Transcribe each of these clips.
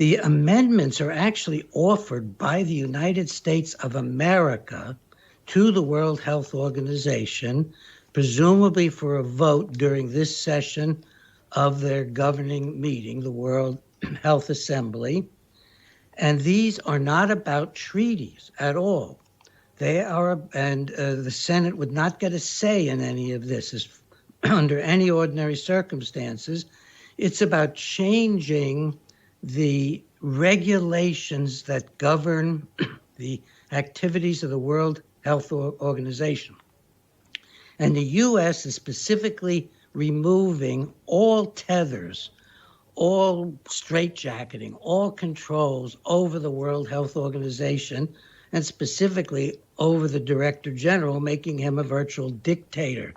The amendments are actually offered by the United States of America to the World Health Organization, presumably for a vote during this session of their governing meeting, the World Health Assembly. And these are not about treaties at all. They are, and the Senate would not get a say in any of this under any ordinary circumstances. It's about changing the regulations that govern the activities of the World Health Organization. And the U.S. is specifically removing all tethers, all straitjacketing, all controls over the World Health Organization, and specifically over the Director General, making him a virtual dictator,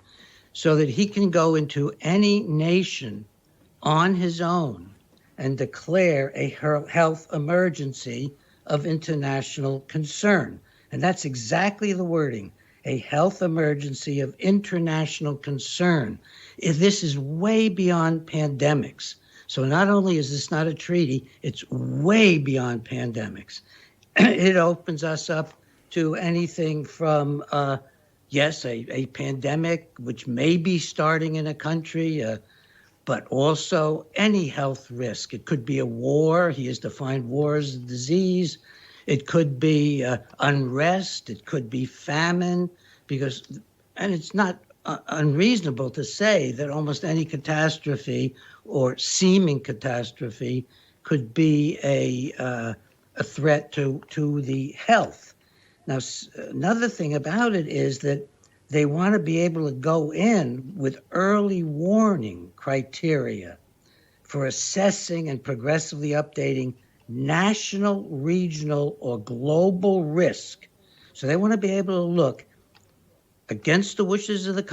so that he can go into any nation on his own and declare a health emergency of international concern. And that's exactly the wording, a health emergency of international concern. This is way beyond pandemics. So not only is this not a treaty, it's way beyond pandemics. It opens us up to anything from, yes, a pandemic, which may be starting in a country, but also any health risk. It could be a war. He has defined war as a disease. It could be unrest. It could be famine, and it's not unreasonable to say that almost any catastrophe or seeming catastrophe could be a threat to the health. Now, another thing about it is that they want to be able to go in with early warning criteria for assessing and progressively updating national, regional, or global risk. So they want to be able to look against the wishes of the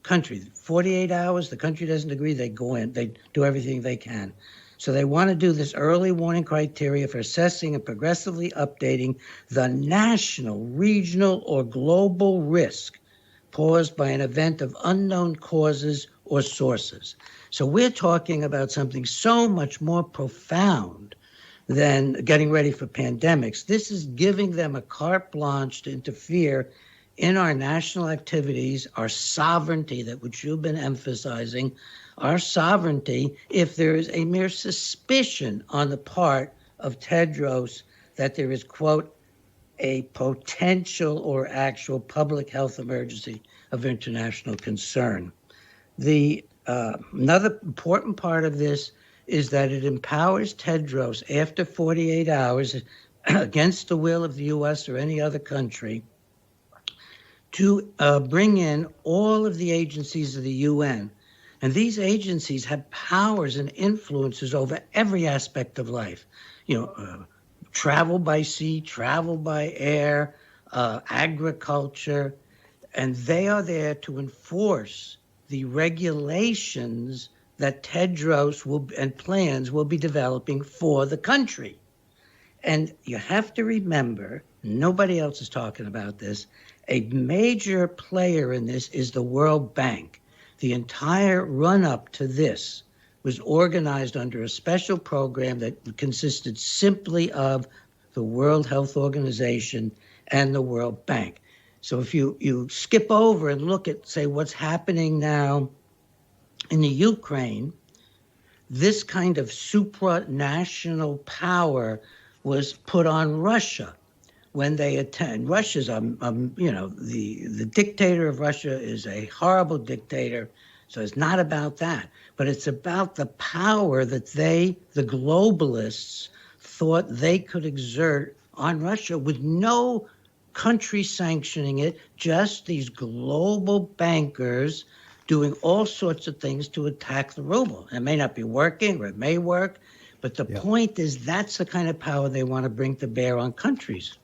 country. 48 hours, the country doesn't agree, they go in, they do everything they can. So they want to do this early warning criteria for assessing and progressively updating the national, regional, or global risk caused by an event of unknown causes or sources. So we're talking about something so much more profound than getting ready for pandemics. This is giving them a carte blanche to interfere in our national activities, our sovereignty, that which you've been emphasizing, our sovereignty, if there is a mere suspicion on the part of Tedros that there is, quote, a potential or actual public health emergency of international concern. The another important part of this is that it empowers Tedros after 48 hours, against the will of the U.S. or any other country, to bring in all of the agencies of the UN. And these agencies have powers and influences over every aspect of life. Travel by sea, travel by air, agriculture, and they are there to enforce the regulations that Tedros and plans will be developing for the country. And you have to remember, nobody else is talking about this, a major player in this is the World Bank. The entire run-up to this was organized under a special program that consisted simply of the World Health Organization and the World Bank. So if you skip over and look at, say, what's happening now in the Ukraine, this kind of supranational power was put on Russia when they attend. Russia's, the dictator of Russia is a horrible dictator. So it's not about that, but it's about the power that the globalists, thought they could exert on Russia with no country sanctioning it, just these global bankers doing all sorts of things to attack the ruble. It may not be working, or it may work, but the point is that's the kind of power they want to bring to bear on countries.